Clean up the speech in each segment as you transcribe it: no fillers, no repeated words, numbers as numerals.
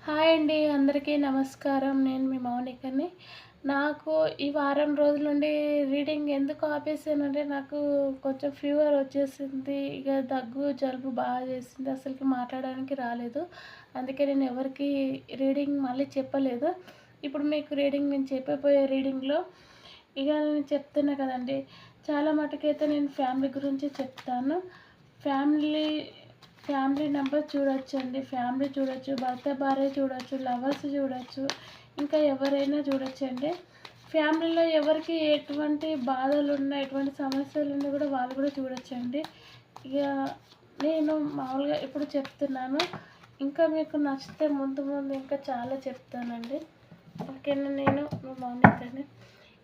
Hi అండి, అందరికీ నమస్కారం. నేను మీ మౌనికని. నాకు ఈ వారం రోజుల నుండి రీడింగ్ ఎందుకు ఆపేసానంటే, నాకు కొంచెం ఫీవర్ వచ్చేసింది. ఇక దగ్గు, జలుబు బాగా చేసింది. అసలుకి మాట్లాడడానికి రాలేదు. అందుకే నేను ఎవరికి రీడింగ్ మళ్ళీ చెప్పలేదు. ఇప్పుడు మీకు రీడింగ్ నేను చెప్పబోయే రీడింగ్లో ఇక నేను చెప్తున్నా కదండి, చాలా మటుకైతే నేను ఫ్యామిలీ గురించి చెప్తాను. ఫ్యామిలీ ఫ్యామిలీ నెంబర్ చూడొచ్చండి. ఫ్యామిలీ చూడొచ్చు, భర్త భార్య చూడొచ్చు, లవర్స్ చూడొచ్చు, ఇంకా ఎవరైనా చూడొచ్చండి. ఫ్యామిలీలో ఎవరికి ఎటువంటి బాధలు ఉన్నా, ఎటువంటి సమస్యలు ఉన్నా కూడా వాళ్ళు కూడా చూడొచ్చండి. ఇక నేను మామూలుగా ఇప్పుడు చెప్తున్నాను. ఇంకా మీకు నచ్చితే ముందు ముందు ఇంకా చాలా చెప్తానండి. ఓకేనా? నేను మా మౌనికని.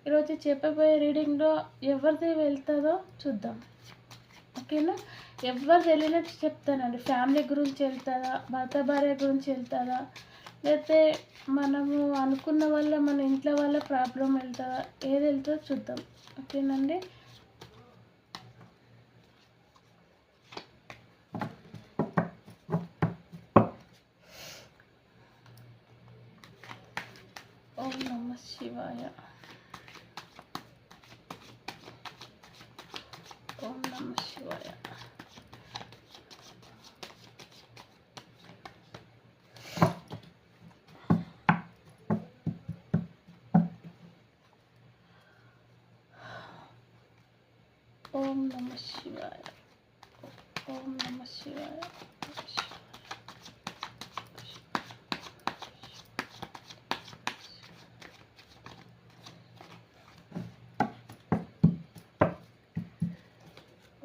ఈరోజు చెప్పబోయే రీడింగ్లో ఎవరిది వెళ్తుందో చూద్దాం. ఓకేనా? ఎవరు తెలియనట్టు చెప్తానండి. ఫ్యామిలీ గురించి వెళ్తుందా, భర్త భార్య గురించి వెళ్తుందా, లేకపోతే మనము అనుకున్న వల్ల మన ఇంట్లో వల్ల ప్రాబ్లం వెళ్తుందా, ఏది వెళ్తుందో చూద్దాం. ఓకేనండి? ఓం నమః శివాయ. ఓం నమః శివాయ. ఓం నమః శివాయ. ఓం నమః శివాయ.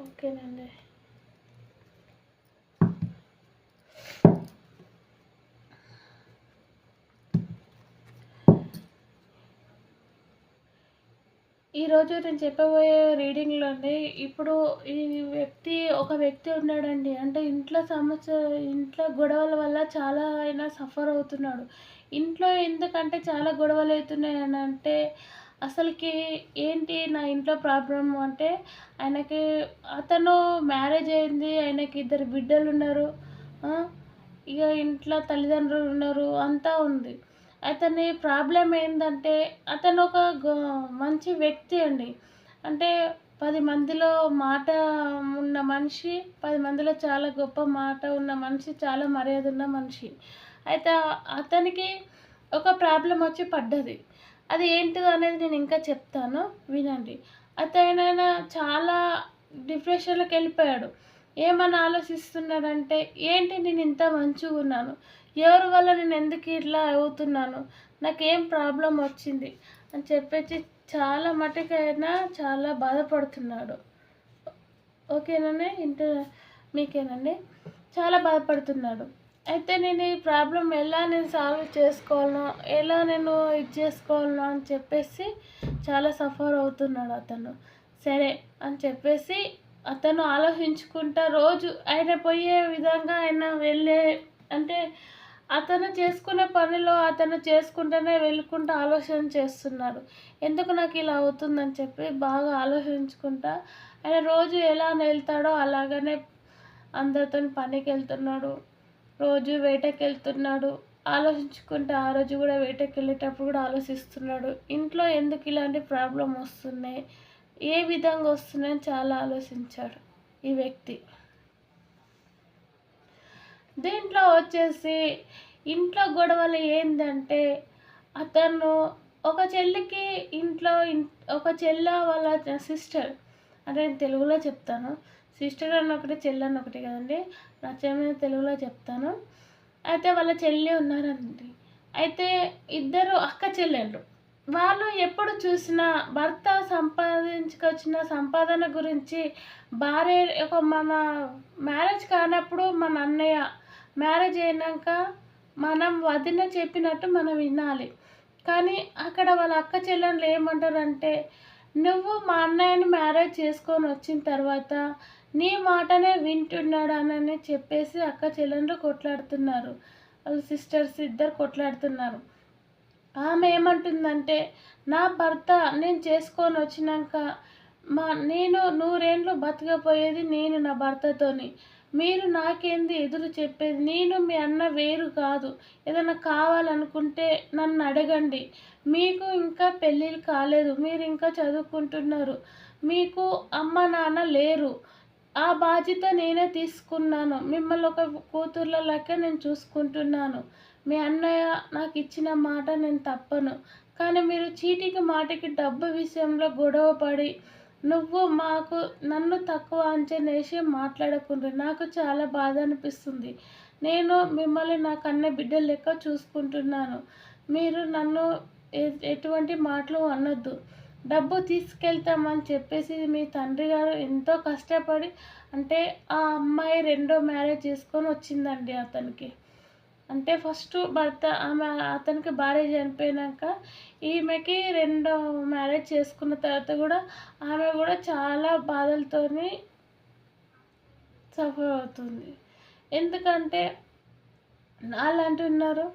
ఓకేనండి. ఈరోజు నేను చెప్పబోయే రీడింగ్లోనే ఇప్పుడు ఒక వ్యక్తి ఉన్నాడండి. అంటే ఇంట్లో గొడవల వల్ల చాలా ఆయన సఫర్ అవుతున్నాడు. ఇంట్లో ఎందుకంటే చాలా గొడవలు అవుతున్నాయని అంటే, అసలుకి ఏంటి నా ఇంట్లో ప్రాబ్లమ్ అంటే, అతను మ్యారేజ్ అయింది, ఆయనకి 2 బిడ్డలు ఉన్నారు. ఇక ఇంట్లో తల్లిదండ్రులు ఉన్నారు, అంతా ఉంది. అతని ప్రాబ్లం ఏంటంటే, అతను ఒక మంచి వ్యక్తి అండి. అంటే 10 మందిలో మాట ఉన్న మనిషి, 10 మందిలో చాలా గొప్ప మాట ఉన్న మనిషి, చాలా మర్యాద ఉన్న మనిషి. అయితే అతనికి ఒక ప్రాబ్లం వచ్చి పడ్డది. అది ఏంటిదో అనేది నేను ఇంకా చెప్తాను, వినండి. అతను చాలా డిప్రెషన్లోకి వెళ్ళిపోయాడు. ఏమని ఆలోచిస్తున్నాడంటే, ఏంటి నేను ఇంత మంచిగా ఉన్నాను, ఎవరి వల్ల నేను ఎందుకు ఇట్లా అవుతున్నాను, నాకేం ప్రాబ్లం వచ్చింది అని చెప్పేసి చాలా మటుకైనా చాలా బాధపడుతున్నాడు. ఓకేనండి? మీకేనండి, చాలా బాధపడుతున్నాడు. అయితే నేను ఈ ప్రాబ్లం ఎలా నేను సాల్వ్ చేసుకోవాలనో, ఎలా నేను ఇది చేసుకోవాలనో అని చెప్పేసి చాలా సఫర్ అవుతున్నాడు అతను. సరే అని చెప్పేసి అతను ఆలోచించుకుంటా రోజు ఆయన పోయే విధంగా ఆయన వెళ్ళే, అంటే అతను చేసుకునే పనిలో అతను చేసుకుంటూనే వెళ్ళుకుంటూ ఆలోచన చేస్తున్నాడు. ఎందుకు నాకు ఇలా అవుతుందని చెప్పి బాగా ఆలోచించుకుంటా ఆయన రోజు ఎలా వెళ్తాడో అలాగనే అందరితో పనికి వెళ్తున్నాడు. రోజు వేటకి వెళ్తున్నాడు. ఆలోచించుకుంటే ఆ రోజు కూడా వేటకి వెళ్ళేటప్పుడు కూడా ఆలోచిస్తున్నాడు. ఇంట్లో ఎందుకు ఇలాంటి ప్రాబ్లం వస్తున్నాయి, ఏ విధంగా వస్తున్నాయని చాలా ఆలోచించాడు ఈ వ్యక్తి. దీంట్లో వచ్చేసి ఇంట్లో గొడవలు ఏంటంటే, అతను ఒక చెల్లికి ఒక వాళ్ళ సిస్టర్, అంటే నేను తెలుగులో చెప్తాను. సిస్టర్ అన్న ఒకటి, చెల్లి అన్న ఒకటి కదండి, నచ్చమైన తెలుగులో చెప్తాను. అయితే వాళ్ళ చెల్లి ఉన్నారండి. అయితే ఇద్దరు అక్క చెల్లెళ్ళు. వాళ్ళు ఎప్పుడు చూసినా భర్త సంపాదించుకొచ్చిన సంపాదన గురించి మన మ్యారేజ్ కానప్పుడు మన అన్నయ్య, మ్యారేజ్ అయినాక మనం వదిన చెప్పినట్టు మనం వినాలి. కానీ అక్కడ వాళ్ళ అక్క చెల్లెళ్ళు ఏమంటారంటే, నువ్వు మా అన్నయ్యని మ్యారేజ్ చేసుకొని వచ్చిన తర్వాత నీ మాటనే వింటున్నాడనని చెప్పేసి అక్క చెల్లెళ్ళు కొట్లాడుతున్నారు. వాళ్ళ సిస్టర్స్ ఇద్దరు కొట్లాడుతున్నారు. ఆమె ఏమంటుందంటే, నా భర్త నేను చేసుకొని వచ్చినాక నేను 100 ఏళ్ళు బతకపోయేది నేను నా భర్తతోని. మీరు నాకేంది ఎదురు చెప్పేది? నేను మీ అన్న వేరు కాదు. ఏదైనా కావాలనుకుంటే నన్ను అడగండి. మీకు ఇంకా పెళ్ళిళ్ళు కాలేదు. మీరు ఇంకా చదువుకుంటున్నారు. మీకు అమ్మ, నాన్న లేరు. ఆ బాధ్యత నేనే తీసుకున్నాను. మిమ్మల్ని ఒక కూతుర్ల లెక్క నేను చూసుకుంటున్నాను. మీ అన్నయ్య నాకిచ్చిన మాట నేను తప్పను. కానీ మీరు చీటికి మాటికి డబ్బు విషయంలో గొడవ పడి నన్ను తక్కువ అంచనేసి మాట్లాడకుండ్రి. నాకు చాలా బాధ అనిపిస్తుంది. నేను మిమ్మల్ని నా కన్న బిడ్డ లెక్క చూసుకుంటున్నాను. మీరు నన్ను ఎటువంటి మాటలు అనొద్దు. డబ్బు తీసుకెళ్తామని చెప్పేసి మీ తండ్రి గారు ఎంతో కష్టపడి అంటే ఆ అమ్మాయి రెండో మ్యారేజ్ చేసుకొని వచ్చిందండి అతనికి. అంటే ఫస్ట్ భర్త అతనికి భార్య చనిపోయినాక ఈమెకి రెండో మ్యారేజ్ చేసుకున్న తర్వాత కూడా ఆమె కూడా చాలా బాధలతోని సఫర్ అవుతుంది. ఎందుకంటే అంటున్నారు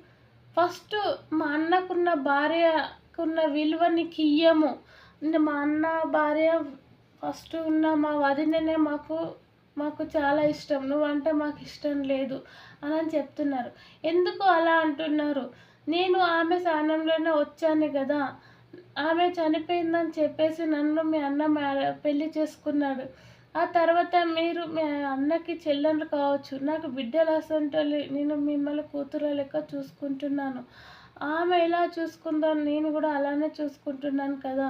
ఫస్ట్ మా అన్నకున్న భార్యకున్న విలువ నీకు ఇయ్యము. మా అన్న భార్య ఫస్ట్ ఉన్న మా వదిననే మాకు చాలా ఇష్టం. నువ్వంటే మాకు ఇష్టం లేదు అని చెప్తున్నారు. ఎందుకు అలా అంటున్నారు? నేను ఆమె స్థానంలోనే వచ్చాను కదా. ఆమె చనిపోయిందని చెప్పేసి నన్ను మీ అన్న పెళ్లి చేసుకున్నాడు. ఆ తర్వాత మీరు మీ అన్నకి చెల్లెలు కావచ్చు. నాకు బిడ్డలు అసంటోళ్ళు. నేను మిమ్మల్ని కూతురు లెక్క చూసుకుంటున్నాను. ఆమె ఎలా చూసుకుందో నేను కూడా అలానే చూసుకుంటున్నాను కదా.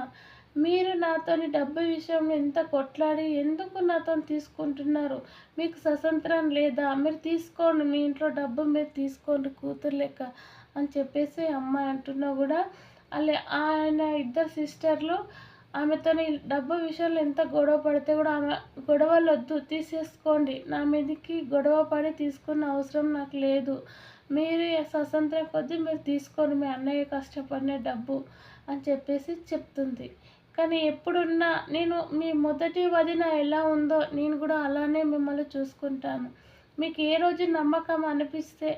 మీరు నాతోని డబ్బు విషయంలో ఎంత కొట్లాడి ఎందుకు నాతోని తీసుకుంటున్నారు? మీకు స్వతంత్రం లేదా? మీరు తీసుకోండి. మీ ఇంట్లో డబ్బు మీరు తీసుకోండి కూతురు లెక్క అని చెప్పేసి అమ్మాయి అంటున్నా కూడా ఆయన ఇద్దరు సిస్టర్లు ఆమెతోని డబ్బు విషయంలో ఎంత గొడవ పడితే కూడా ఆమె గొడవలు వద్దు, తీసేసుకోండి. నా మీదకి గొడవ పడి తీసుకున్న అవసరం నాకు లేదు. మీరు స్వతంత్రం కొద్దీ మీరు తీసుకోండి మీ అన్నయ్య కష్టపడిన డబ్బు అని చెప్పేసి చెప్తుంది. కానీ ఎప్పుడున్నా నేను మీ మొదటి వదిన ఎలా ఉందో నేను కూడా అలానే మిమ్మల్ని చూసుకుంటాను. మీకు ఏ రోజు నమ్మకం అనిపిస్తే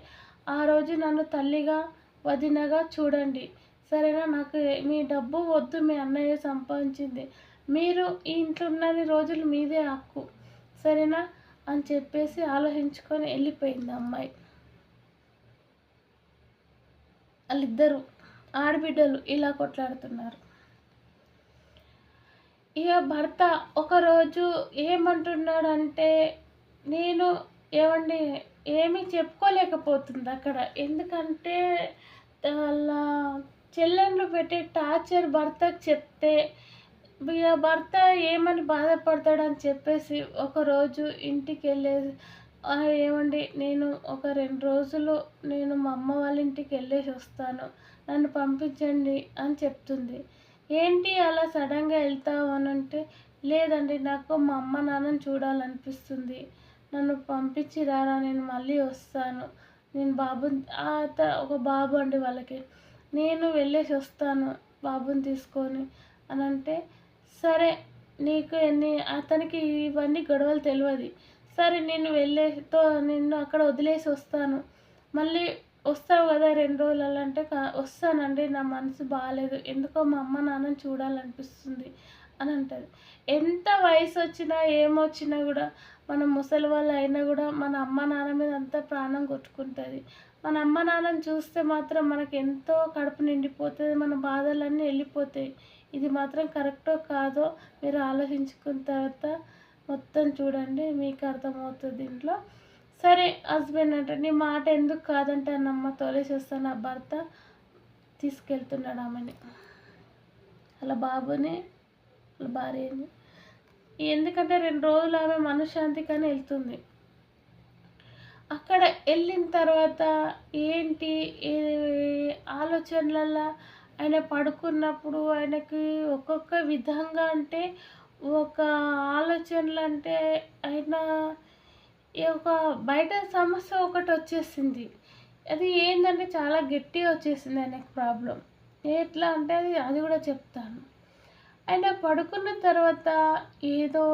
ఆ రోజు నన్ను తల్లిగా వదినగా చూడండి. సరేనా? నాకు మీ డబ్బు వద్దు. మీ అన్నయ్య సంపాదించింది. మీరు ఈ ఇంట్లో ఉన్నన్ని రోజులు మీదే హక్కు. సరేనా అని చెప్పేసి ఆలోచించుకొని వెళ్ళిపోయింది అమ్మాయి. వాళ్ళిద్దరు ఆడబిడ్డలు ఇలా కొట్లాడుతున్నారు. ఇక భర్త ఒకరోజు ఏమంటున్నాడంటే నేను ఏమండి ఏమీ చెప్పుకోలేకపోతుంది అక్కడ. ఎందుకంటే వాళ్ళ చెల్లెళ్ళు పెట్టే టార్చర్ భర్తకు చెప్తే ఇక భర్త ఏమని బాధపడతాడని చెప్పేసి ఒకరోజు ఇంటికి వెళ్ళేసి ఏమండి నేను ఒక 2 రోజులు నేను మా అమ్మ వాళ్ళ ఇంటికి వెళ్ళేసి వస్తాను, నన్ను పంపించండి అని చెప్తుంది. ఏంటి అలా సడన్గా వెళ్తావు అని అంటే, లేదండి నాకు మా అమ్మ నాన్నని చూడాలనిపిస్తుంది, నన్ను పంపించి రారా నేను మళ్ళీ వస్తాను. నేను ఒక బాబు అండి వాళ్ళకి, నేను వెళ్ళేసి వస్తాను బాబుని తీసుకొని అని అంటే, సరే అతనికి ఇవన్నీ గొడవలు తెలియదు. సరే నేను నిన్ను అక్కడ వదిలేసి వస్తాను, మళ్ళీ వస్తావు కదా 2 రోజులలో అంటే వస్తానండి, నా మనసు బాగాలేదు, ఎందుకో మా అమ్మ నాన్నని చూడాలనిపిస్తుంది అని అంటుంది. ఎంత వయసు వచ్చినా ఏమొచ్చినా కూడా మనం ముసలి వాళ్ళు అయినా కూడా మన అమ్మ నాన్న మీద అంత ప్రాణం కొట్టుకుంటుంది. మన అమ్మ నాన్నని చూస్తే మాత్రం మనకు ఎంతో కడుపు నిండిపోతుంది, మన బాధలన్నీ వెళ్ళిపోతాయి. ఇది మాత్రం కరెక్టో కాదో మీరు ఆలోచించుకున్న తర్వాత మొత్తం చూడండి, మీకు అర్థమవుతుంది దీంట్లో. సరే హస్బెండ్ అంటే నీ మాట ఎందుకు కాదంటే అన్నమ్మ తోలేసేస్తాను. ఆ భర్త తీసుకెళ్తున్నాడు ఆమెని, అలా బాబుని వాళ్ళ భార్యని. ఎందుకంటే 2 రోజులు ఆమె మనశ్శాంతికని వెళ్తుంది. అక్కడ వెళ్ళిన తర్వాత ఏంటి ఆలోచనలలో ఆయన పడుకున్నప్పుడు ఆయనకి ఒక్కొక్క విధంగా అంటే ఒక ఆలోచనలు అంటే ఆయన ఒక బయట సమస్య ఒకటి వచ్చేసింది. అది ఏంటంటే చాలా గట్టిగా వచ్చేసింది ఆయనకి ప్రాబ్లం. ఎట్లా అంటే అది కూడా చెప్తాను. ఆయన పడుకున్న తర్వాత ఏదో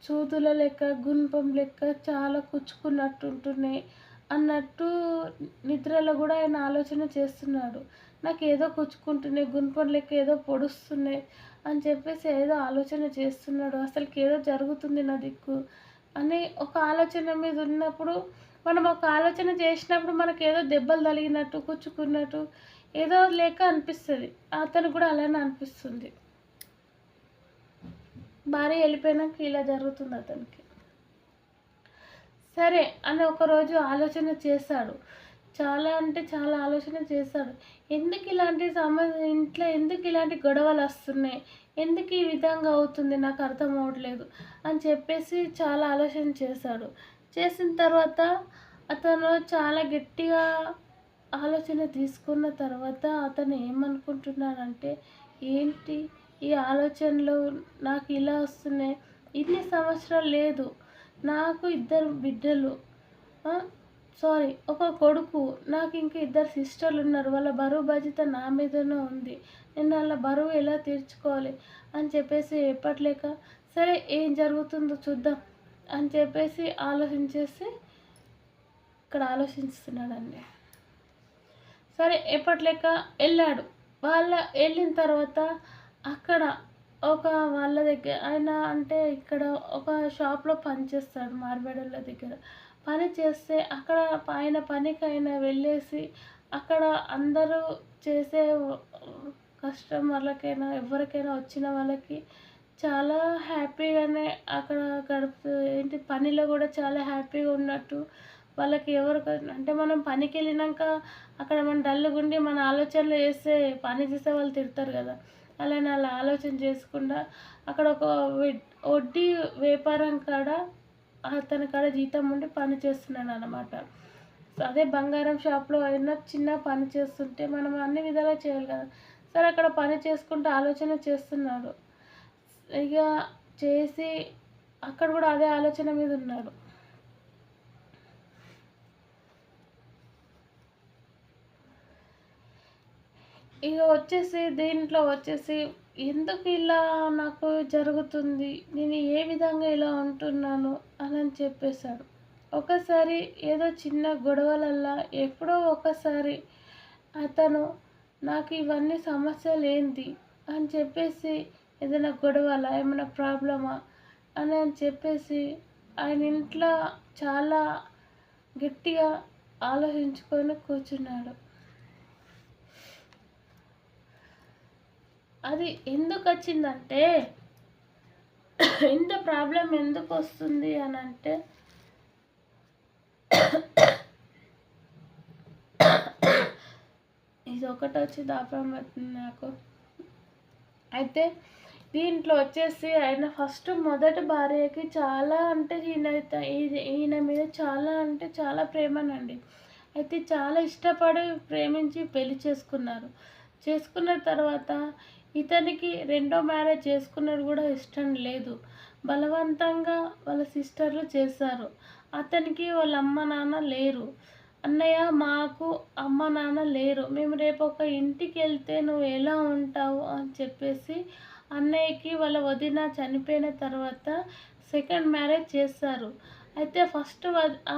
సూదుల లెక్క గుణపం లెక్క చాలా కుచ్చుకున్నట్టు ఉంటున్నాయి అన్నట్టు నిద్రలో కూడా ఆయన ఆలోచన చేస్తున్నాడు. నాకు ఏదో కుచ్చుకుంటున్నాయి, గుణపం లెక్క ఏదో పొడుస్తున్నాయి అని చెప్పేసి ఏదో ఆలోచన చేస్తున్నాడు. అసలుకి ఏదో జరుగుతుంది నా దిక్కు, అని ఒక ఆలోచన మీద ఉన్నప్పుడు, మనం ఒక ఆలోచన చేసినప్పుడు మనకేదో దెబ్బలు తగిలినట్టు, గుచ్చుకున్నట్టు ఏదో లేక అనిపిస్తుంది. అతనికి కూడా అలానే అనిపిస్తుంది. భార్య వెళ్ళిపోయినాక ఇలా జరుగుతుంది అతనికి. సరే అని ఒకరోజు ఆలోచన చేశాడు. చాలా అంటే చాలా ఆలోచన చేశాడు. ఎందుకు ఇలాంటి ఇంట్లో ఎందుకు ఇలాంటి గొడవలు వస్తున్నాయి, ఎందుకు ఈ విధంగా అవుతుంది, నాకు అర్థం అవ్వట్లేదు అని చెప్పేసి చాలా ఆలోచన చేశాడు. చేసిన తర్వాత అతను చాలా గట్టిగా ఆలోచన తీసుకున్న తర్వాత అతను ఏమనుకుంటున్నాడంటే, ఏంటి ఈ ఆలోచనలు నాకు ఇలా వస్తున్నాయి, ఇన్ని సంవత్సరాలు లేదు, నాకు 2 బిడ్డలు, ఒక కొడుకు, నాకు ఇంకా 2 సిస్టర్లు ఉన్నారు, వాళ్ళ బరువు బాధ్యత నా మీదనే ఉంది, నేను వాళ్ళ బరువు ఎలా తీర్చుకోవాలి అని చెప్పేసి ఎప్పట్లేక, సరే ఏం జరుగుతుందో చూద్దాం అని చెప్పేసి ఆలోచించేసి ఇక్కడ ఆలోచిస్తున్నాడండి. సరే ఎప్పట్లేక వెళ్ళాడు. వెళ్ళిన తర్వాత అక్కడ వాళ్ళ దగ్గర ఆయన అంటే ఇక్కడ ఒక షాప్లో పనిచేస్తాడు మార్బేడల దగ్గర. పని చేస్తే అక్కడ ఆయన పనికి ఆయన వెళ్ళేసి అక్కడ అందరూ చేసే కస్టమర్లకైనా ఎవరికైనా వచ్చిన వాళ్ళకి చాలా హ్యాపీగానే అక్కడ ఏంటి పనిలో కూడా చాలా హ్యాపీగా ఉన్నట్టు వాళ్ళకి అంటే మనం పనికి వెళ్ళినాక అక్కడ మనం డల్లుగుండి మన ఆలోచనలు వేస్తే పని చేసే వాళ్ళు తిడతారు కదా, అలానే అలా ఆలోచన చేసుకుండా అక్కడ ఒక వడ్డీ వ్యాపారం కాడ అతని కాడ జీతం ఉండి పని చేస్తున్నాడు అన్నమాట. అదే బంగారం షాప్లో అయినా చిన్న పని చేస్తుంటే మనం అన్ని విధాలుగా చేయాలి కదా. సరే అక్కడ పని చేసుకుంటూ ఆలోచన చేస్తున్నాడు. ఇక చేసి అక్కడ కూడా అదే ఆలోచన మీద ఉన్నాడు. ఇక దీంట్లో వచ్చేసి ఎందుకు ఇలా నాకు జరుగుతుంది, నేను ఏ విధంగా ఇలా ఉంటున్నాను అని చెప్పేశాడు. ఒకసారి ఏదో చిన్న గొడవలల్లా ఎప్పుడో ఒకసారి అతను నాకు ఇవన్నీ సమస్యలు ఏంటి అని చెప్పేసి ఏదైనా గొడవలా ఏమైనా ప్రాబ్లమా అని చెప్పేసి ఆయన ఇంట్లో చాలా గట్టిగా ఆలోచించుకొని కూర్చున్నాడు. అది ఎందుకు వచ్చిందంటే, ఇంత ప్రాబ్లం ఎందుకు వస్తుంది అని అంటే, ఇది ఒకటి వచ్చి దాపం అవుతుంది నాకు. అయితే దీంట్లో వచ్చేసి ఆయన ఫస్ట్ మొదటి భార్యకి చాలా అంటే ఈయన మీద చాలా అంటే చాలా ప్రేమనండి. అయితే చాలా ఇష్టపడి ప్రేమించి పెళ్లి చేసుకున్నారు. చేసుకున్న తర్వాత ఇతనికి రెండో మ్యారేజ్ చేసుకున్నది కూడా ఇష్టం లేదు. బలవంతంగా వాళ్ళ సిస్టర్లు చేశారు. అతనికి వాళ్ళ అమ్మ నాన్న లేరు. అన్నయ్య మాకు అమ్మ నాన్న లేరు, మేము రేపు ఒక ఇంటికి వెళ్తే నువ్వు ఎలా ఉంటావు అని చెప్పేసి అన్నయ్యకి వాళ్ళ వదిన చనిపోయిన తర్వాత సెకండ్ మ్యారేజ్ చేస్తారు. అయితే ఫస్ట్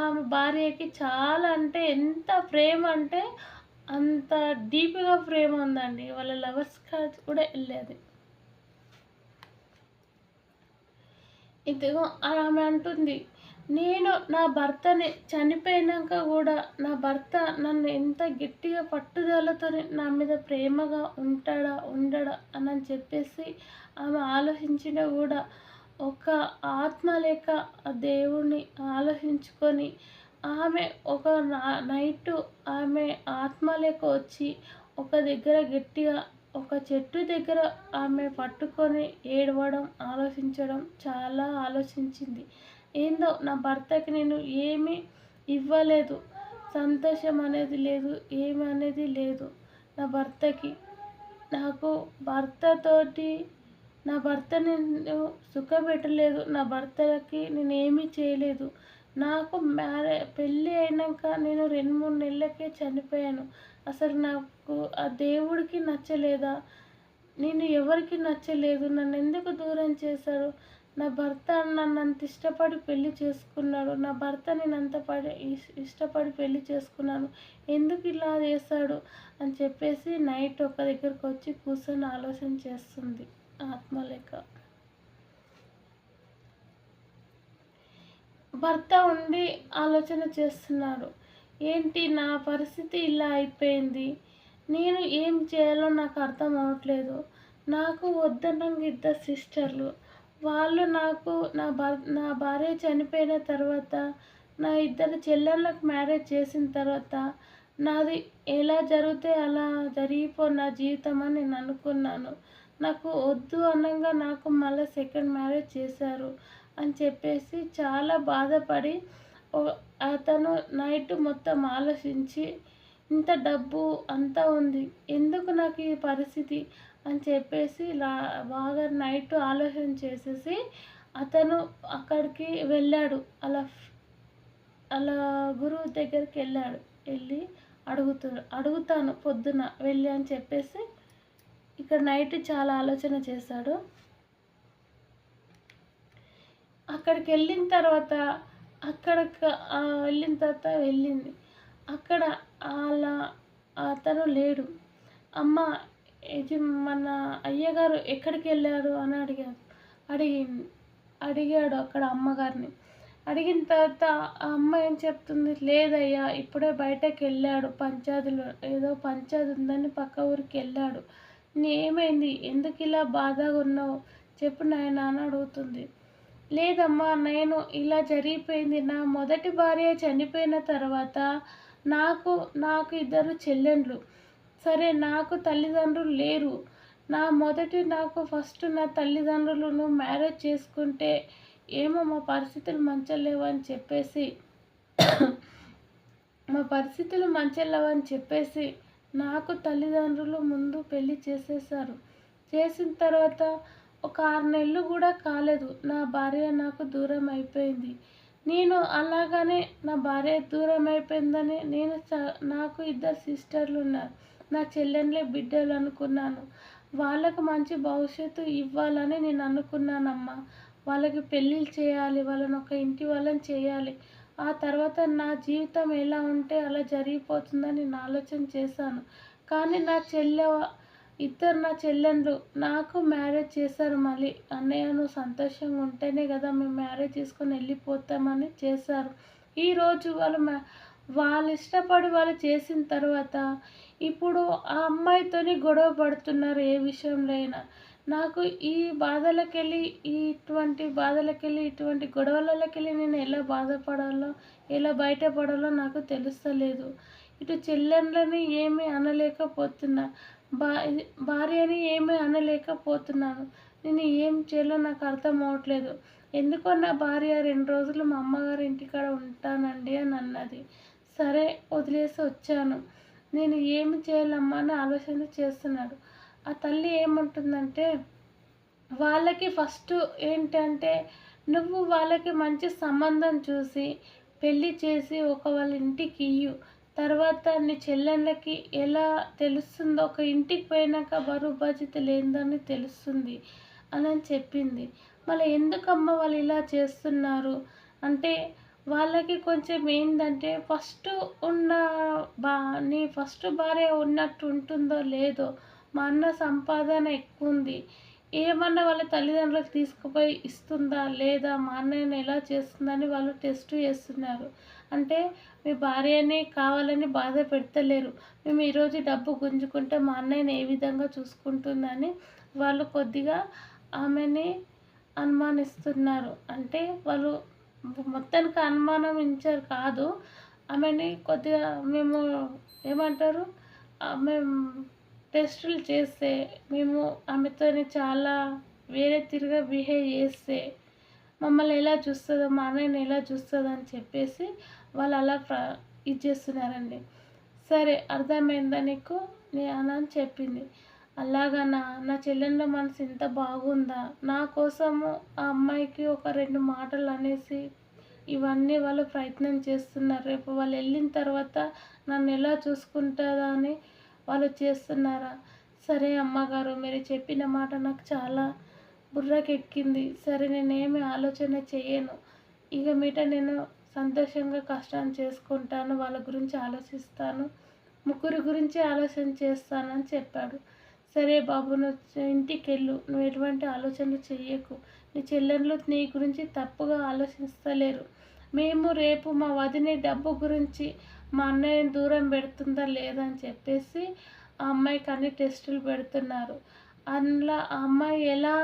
ఆమె భార్యకి చాలా అంటే ఎంత ప్రేమ అంటే అంత డీప్గా ప్రేమ ఉందండి. వాళ్ళ లవర్స్ కార్డ్ కూడా వెళ్ళేది. ఇదిగో ఆమె అంటుంది, నేను నా భర్తని చనిపోయినాక కూడా నా భర్త నన్ను ఎంత గట్టిగా పట్టుదలతో నా మీద ప్రేమగా ఉండడా అని చెప్పేసి ఆమె ఆలోచించిన కూడా ఒక ఆత్మ లేక ఆ దేవుణ్ణి ఆలోచించుకొని ఆమె ఒక నైటు ఆమె ఆత్మ లేక వచ్చి ఒక దగ్గర గట్టిగా ఒక చెట్టు దగ్గర ఆమె పట్టుకొని ఏడవడం, ఆలోచించడం చాలా ఆలోచించింది. ఏందో నా భర్తకి నేను ఏమీ ఇవ్వలేదు, సంతోషం అనేది లేదు, ఏమి అనేది లేదు నా భర్తకి. నాకు నా భర్తని నేను సుఖపెట్టలేదు, నా భర్తకి నేను ఏమీ చేయలేదు. నాకు పెళ్ళి అయినాక నేను 2-3 నెలలకే చనిపోయాను. అసలు నాకు ఆ దేవుడికి నచ్చలేదా, నేను ఎవరికి నచ్చలేదు, నన్ను ఎందుకు దూరం చేశాడు, నా భర్త నన్ను అంత ఇష్టపడి పెళ్లి చేసుకున్నాడు, నా భర్త నేను అంత ఇష్టపడి పెళ్లి చేసుకున్నాను, ఎందుకు ఇలా చేశాడు అని చెప్పేసి నైట్ ఒక దగ్గరకు వచ్చి కూర్చొని ఆలోచన చేస్తుంది ఆత్మ లెక్క. భర్త ఉండి ఆలోచన చేస్తున్నాడు. ఏంటి నా పరిస్థితి ఇలా అయిపోయింది. నేను ఏం చేయాలో నాకు అర్థం అవ్వట్లేదు. నాకు వద్దన్నంగా ఇద్దరు సిస్టర్లు. వాళ్ళు నాకు నా భార్య చనిపోయిన తర్వాత నా ఇద్దరు చెల్లెళ్ళకి మ్యారేజ్ చేసిన తర్వాత నాది ఎలా జరిగితే అలా నా జీవితం అని నేను అనుకున్నాను. నాకు వద్దు అనంగా నాకు మళ్ళీ సెకండ్ మ్యారేజ్ చేశారు అని చెప్పేసి చాలా బాధపడి అతను నైట్ మొత్తం ఆలోచించి ఇంత డబ్బు అంతా ఉంది, ఎందుకు నాకు ఈ పరిస్థితి అని చెప్పేసి బాగా నైట్ ఆలోచన చేసేసి అతను అక్కడికి వెళ్ళాడు. అలా గురువు దగ్గరికి వెళ్ళి అడుగుతాను పొద్దున వెళ్ళి అని చెప్పేసి ఇక్కడ నైట్ చాలా ఆలోచన చేశాడు. అక్కడికి వెళ్ళిన తర్వాత వెళ్ళింది. అక్కడ అలా అతను లేడు. అమ్మ మన అయ్యగారు ఎక్కడికి వెళ్ళారు అని అడిగాడు అక్కడ అమ్మగారిని. అడిగిన తర్వాత ఆ అమ్మ ఏం చెప్తుంది, లేదయ్యా ఇప్పుడే బయటకు వెళ్ళాడు, పంచాయతీలో ఏదో పంచాయతీ ఉందని పక్క ఊరికి వెళ్ళాడు. ఏమైంది, ఎందుకు ఇలా బాధగా ఉన్నావు చెప్పు నాయనా అని అడుగుతుంది. లేదమ్మా, నేను ఇలా జరిగిపోయింది. నా మొదటి భార్య చనిపోయిన తర్వాత నాకు ఇద్దరు చెల్లెండ్లు. సరే, నాకు తల్లిదండ్రులు లేరు. నాకు ఫస్ట్ నా తల్లిదండ్రులను మ్యారేజ్ చేసుకుంటే ఏమో మా పరిస్థితులు మంచిగా లేవని చెప్పేసి నాకు తల్లిదండ్రులు ముందు పెళ్లి చేసేసారు. చేసిన తర్వాత ఒక 6 నెలలు కూడా కాలేదు నా భార్య నాకు దూరం అయిపోయింది. నేను అలాగనే నా భార్య దూరం అయిపోయిందని నాకు ఇద్దరు సిస్టర్లు ఉన్నారు. నా చెల్లెళ్ళే బిడ్డలు అనుకున్నాను. వాళ్ళకు మంచి భవిష్యత్తు ఇవ్వాలని నేను అనుకున్నానమ్మా. వాళ్ళకి పెళ్ళిళ్ళు చేయాలి, వాళ్ళని ఒక ఇంటి వాళ్ళని చేయాలి. ఆ తర్వాత నా జీవితం ఎలా ఉంటే అలా జరిగిపోతుందని నేను ఆలోచన చేశాను. కానీ నా చెల్లెండ్లు నాకు మ్యారేజ్ చేశారు. మళ్ళీ అన్నయ్య నువ్వు సంతోషంగా ఉంటేనే కదా మేము మ్యారేజ్ చేసుకొని వెళ్ళిపోతామని చేశారు. ఈరోజు వాళ్ళు ఇష్టపడి వాళ్ళు చేసిన తర్వాత ఇప్పుడు ఆ అమ్మాయితోని గొడవ పడుతున్నారు ఏ విషయంలో అయినా. నాకు ఈ బాధలకెళ్ళి ఇటువంటి గొడవలకెళ్ళి నేను ఎలా బాధపడాలో ఎలా బయటపడాలో నాకు తెలుస్తలేదు. ఇటు చెల్లెళ్ళని ఏమీ అనలేకపోతున్నా, భార్యని ఏమీ అనలేకపోతున్నాను. నేను ఏం చేయాలో నాకు అర్థం అవ్వట్లేదు. ఎందుకో నా భార్య 2 రోజులు మా అమ్మగారి ఇంటికాడ ఉంటానండి అని అన్నది. సరే వదిలేసి వచ్చాను. నేను ఏమి చేయాలమ్మా అని ఆలోచన చేస్తున్నాడు. ఆ తల్లి ఏమంటుందంటే, వాళ్ళకి ఫస్ట్ ఏంటంటే నువ్వు వాళ్ళకి మంచి సంబంధం చూసి పెళ్ళి చేసి వాళ్ళ ఇంటికి ఇయ్యు. తర్వాత నీ చెల్లెళ్ళకి ఎలా తెలుస్తుందో, ఒక ఇంటికి పోయినాక బరువు బాధ్యతలు ఏందని తెలుస్తుంది అని చెప్పింది. మళ్ళీ ఎందుకమ్మా వాళ్ళు ఇలా చేస్తున్నారు అంటే, వాళ్ళకి కొంచెం ఏంటంటే నీ ఫస్ట్ భార్య ఉన్నట్టు ఉంటుందో లేదో, మా అన్న సంపాదన ఎక్కువ ఉంది, ఏమన్నా వాళ్ళ తల్లిదండ్రులకు తీసుకుపోయి ఇస్తుందా లేదా, మా అన్నయ్యని ఎలా చేస్తుందని వాళ్ళు టెస్ట్ చేస్తున్నారు. అంటే మీ భార్యని కావాలని బాధ పెడతలేరు, మేము ఈరోజు డబ్బు గుంజుకుంటే మా అన్నయ్యని ఏ విధంగా చూసుకుంటుందని వాళ్ళు కొద్దిగా ఆమెని అనుమానిస్తున్నారు. అంటే వాళ్ళు మొత్తానికి అనుమానించారు కాదు, ఆమెని కొద్దిగా మేము ఏమంటారు, మేము టెస్టులు చేస్తే మేము ఆమెతోని చాలా వేరే తిరిగా బిహేవ్ చేస్తే మమ్మల్ని ఎలా చూస్తుందో, మా అన్నయ్యని ఎలా చూస్తుందో అని చెప్పేసి వాళ్ళు అలా ఇది చేస్తున్నారండి. సరే అర్థమైందా నీకు అని చెప్పింది. అలాగా నా చెల్లెళ్ళ మనసు ఇంత బాగుందా, నా కోసము ఆ అమ్మాయికి ఒక 2 మాటలు అనేసి ఇవన్నీ వాళ్ళు ప్రయత్నం చేస్తున్నారు. రేపు వాళ్ళు వెళ్ళిన తర్వాత నన్ను ఎలా చూసుకుంటుందా అని వాళ్ళు చేస్తున్నారా. సరే అమ్మగారు, మీరు చెప్పిన మాట నాకు చాలా బుర్రకెక్కింది. సరే నేనేమి ఆలోచన చేయను, ఇక మీట నేను సంతోషంగా కష్టాన్ని చేసుకుంటాను, వాళ్ళ గురించి ఆలోచిస్తాను, ముగ్గురి గురించి ఆలోచన చేస్తానని చెప్పాడు. సరే బాబు, నువ్వు ఇంటికి వెళ్ళు, నువ్వు ఎటువంటి ఆలోచనలు చెయ్యకు, నీ చెల్లెళ్ళు నీ గురించి తప్పుగా ఆలోచిస్తలేరు, మేము రేపు మా వదిన డబ్బు గురించి మా అన్నయ్యని దూరం పెడుతుందా లేదా అని చెప్పేసి ఆ అమ్మాయికి అన్ని టెస్టులు పెడుతున్నారు. అందులో ఆ అమ్మాయి ఎలా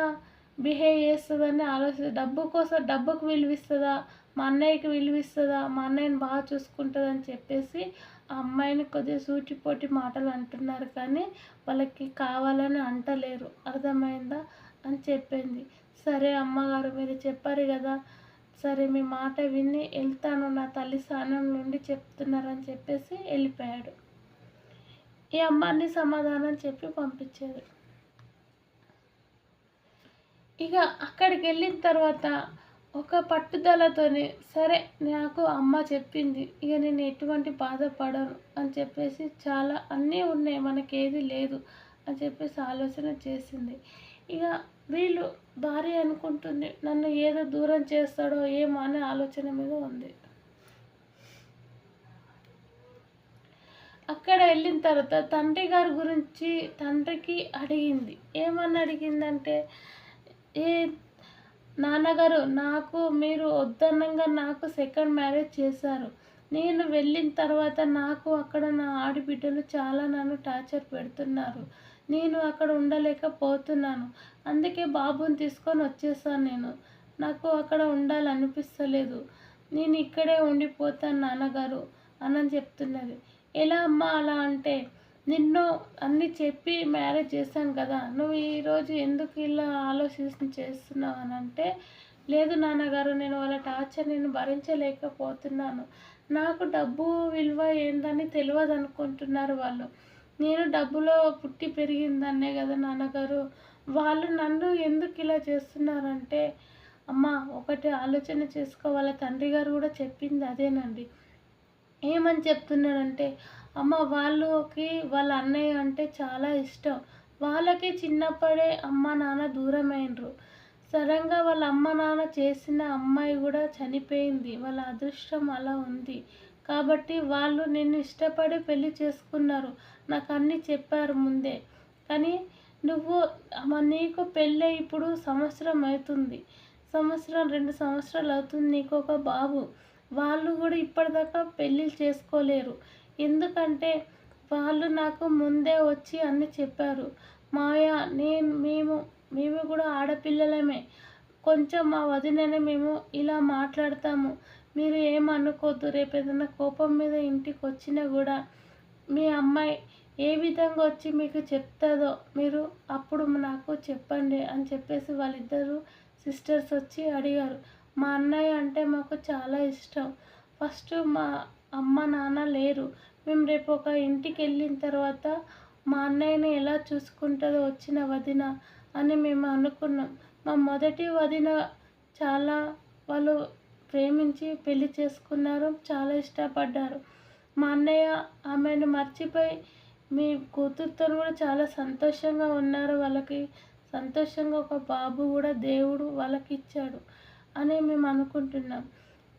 బిహేవ్ చేస్తుందని డబ్బు కోసం డబ్బుకు విలువిస్తుందా, మా అన్నయ్యకి విలువిస్తుందా, మా అన్నయ్యని బాగా చూసుకుంటుందని చెప్పేసి ఆ అమ్మాయిని కొద్దిగా సూటిపోటి మాటలు అంటున్నారు, కానీ వాళ్ళకి కావాలని అంటలేరు. అర్థమైందా అని చెప్పింది. సరే అమ్మగారు మీరు చెప్పారు కదా, సరే మీ మాట విని వెళ్తాను, నా తల్లి స్థానం నుండి చెప్తున్నారని చెప్పేసి వెళ్ళిపోయాడు. ఈ అమ్మాయిని సమాధానం చెప్పి పంపించేది. ఇక అక్కడికి వెళ్ళిన తర్వాత ఒక పట్టుదలతోని సరే నాకు అమ్మ చెప్పింది, ఇక నేను ఎటువంటి బాధపడను అని చెప్పేసి చాలా అన్నీ ఉన్నాయి, మనకేది లేదు అని చెప్పేసి ఆలోచన చేసింది. ఇక వీళ్ళు భార్య అనుకుంటుంది నన్ను ఏదో దూరం చేస్తాడో ఏమో అనే ఆలోచన మీద ఉంది. అక్కడ వెళ్ళిన తర్వాత తండ్రి గారి గురించి తండ్రికి అడిగింది. ఏమని అడిగిందంటే, ఏ నాన్నగారు నాకు మీరు వద్దనంగా నాకు సెకండ్ మ్యారేజ్ చేశారు. నేను వెళ్ళిన తర్వాత నాకు అక్కడ నా ఆడబిడ్డలు చాలా నన్ను టార్చర్ పెడుతున్నారు. నేను అక్కడ ఉండలేకపోతున్నాను. అందుకే బాబుని తీసుకొని వచ్చేసాను నేను. నాకు అక్కడ ఉండాలనిపిస్తలేదు. నేను ఇక్కడే ఉండిపోతాను నాన్నగారు అని చెప్తున్నది. ఎలా అమ్మా అలా అంటే, నిన్ను అన్నీ చెప్పి మ్యారేజ్ చేశాను కదా, నువ్వు ఈరోజు ఎందుకు ఇలా ఆలోచించి చేస్తున్నావు అని అంటే, లేదు నాన్నగారు నేను వాళ్ళ టార్చర్ నేను భరించలేకపోతున్నాను. నాకు డబ్బు విలువ ఏందని తెలియదు అనుకుంటున్నారు వాళ్ళు. నేను డబ్బులో పుట్టి పెరిగిందన్నే కదా నాన్నగారు, వాళ్ళు నన్ను ఎందుకు ఇలా చేస్తున్నారంటే, అమ్మ ఒకటి ఆలోచన చేసుకో, వాళ్ళ తండ్రి గారు కూడా చెప్పింది అదేనండి. ఏమని చెప్తున్నాడంటే, అమ్మ వాళ్ళకి వాళ్ళ అన్నయ్య అంటే చాలా ఇష్టం. వాళ్ళకి చిన్నప్పుడే అమ్మ నాన్న దూరమైనరు. సడన్గా వాళ్ళ అమ్మ నాన్న చేసిన అమ్మాయి కూడా చనిపోయింది. వాళ్ళ అదృష్టం అలా ఉంది. కాబట్టి వాళ్ళు నిన్ను ఇష్టపడి పెళ్లి చేసుకున్నారు. నాకు అన్నీ చెప్పారు ముందే. కానీ నువ్వు నీకు పెళ్ళి ఇప్పుడు సంవత్సరం అవుతుంది. సంవత్సరం 2 సంవత్సరాలు అవుతుంది. నీకు ఒక బాబు. వాళ్ళు కూడా ఇప్పటిదాకా పెళ్ళిళ్ళు చేసుకోలేరు. ఎందుకంటే వాళ్ళు నాకు ముందే వచ్చి అన్నీ చెప్పారు. మావయ్య మేము కూడా ఆడపిల్లలమే. కొంచెం మా వదిననే మేము ఇలా మాట్లాడతాము. మీరు ఏమనుకోద్దు. రేపు ఏదైనా కోపం మీద ఇంటికి వచ్చినా కూడా మీ అమ్మాయి ఏ విధంగా వచ్చి మీకు చెప్తుందో మీరు అప్పుడు నాకు చెప్పండి అని చెప్పేసి వాళ్ళిద్దరూ సిస్టర్స్ వచ్చి అడిగారు. మా అన్నయ్య అంటే మాకు చాలా ఇష్టం. ఫస్ట్ మా అమ్మ నాన్న లేరు. మేము రేపు ఒక ఇంటికి వెళ్ళిన తర్వాత మా అన్నయ్యని ఎలా చూసుకుంటుందో వచ్చిన వదిన అని మేము అనుకున్నాం. మా మొదటి వదిన చాలా వాళ్ళు ప్రేమించి పెళ్లి చేసుకున్నారు, చాలా ఇష్టపడ్డారు. మా అన్నయ్య ఆమెను మర్చిపోయి మీ కూతురుతో కూడా చాలా సంతోషంగా ఉన్నారు. వాళ్ళకి సంతోషంగా ఒక బాబు కూడా దేవుడు వాళ్ళకి ఇచ్చాడు అని మేము అనుకుంటున్నాం.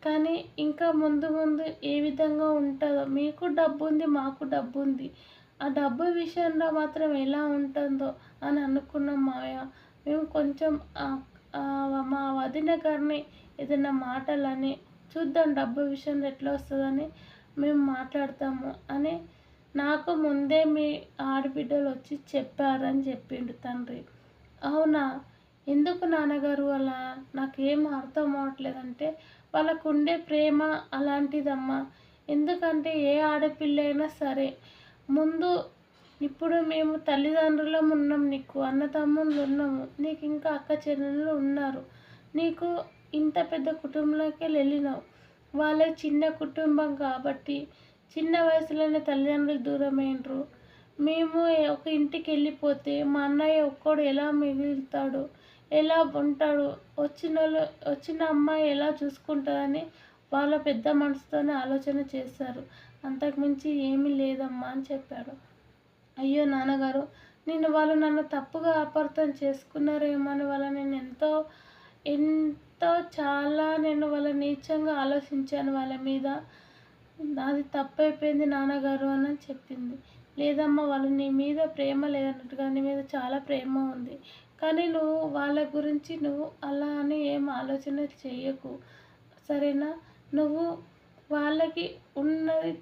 కానీ ఇంకా ముందు ముందు ఏ విధంగా ఉంటుందో, మీకు డబ్బు ఉంది, మాకు డబ్బు ఉంది, ఆ డబ్బు విషయంలో మాత్రం ఎలా ఉంటుందో అని అనుకున్నాం మావయ్య. మేము కొంచెం మా వదిన గారిని ఏదైనా మాటలని చూద్దాం, డబ్బు విషయంలో ఎట్లా వస్తుందని మేము మాట్లాడతాము అని నాకు ముందే మీ ఆడబిడ్డలు వచ్చి చెప్పారని చెప్పిండు తండ్రి. అవునా, ఎందుకు నాన్నగారు అలా, నాకేం అర్థం అవ్వట్లేదంటే, వాళ్ళకు ఉండే ప్రేమ అలాంటిదమ్మా. ఎందుకంటే ఏ ఆడపిల్ల అయినా సరే ముందు ఇప్పుడు మేము తల్లిదండ్రులం ఉన్నాం, నీకు అన్నతమ్ముళ్ళు ఉన్నాము, నీకు ఇంకా అక్క చెల్లెళ్ళు ఉన్నారు. నీకు ఇంత పెద్ద కుటుంబంలోకి వెళ్ళినావు. వాళ్ళ చిన్న కుటుంబం కాబట్టి చిన్న వయసులోనే తల్లిదండ్రులు దూరమైనరు. మేము ఒక ఇంటికి వెళ్ళిపోతే మా అన్నయ్య ఒక్కడు ఎలా మిగులుతాడు, ఎలా ఉంటాడు, వచ్చిన అమ్మాయి ఎలా చూసుకుంటుందని వాళ్ళ పెద్ద మనసుతోనే ఆలోచన చేశారు. అంతకుమించి ఏమీ లేదమ్మా అని చెప్పాడు. అయ్యో నాన్నగారు, వాళ్ళు నన్ను తప్పుగా అపార్థం చేసుకున్నారేమో అని నేను ఎంతో చాలా వాళ్ళ నీచంగా ఆలోచించాను వాళ్ళ మీద. నాది తప్పైపోయింది నాన్నగారు అని చెప్పింది. లేదమ్మా, వాళ్ళు నీ మీద ప్రేమ లేదన్నట్టుగా, నీ మీద చాలా ప్రేమ ఉంది. కానీ వాళ్ళ గురించి నువ్వు అలా అని ఏం ఆలోచన చేయకు, సరేనా? నువ్వు వాళ్ళకి ఉన్నది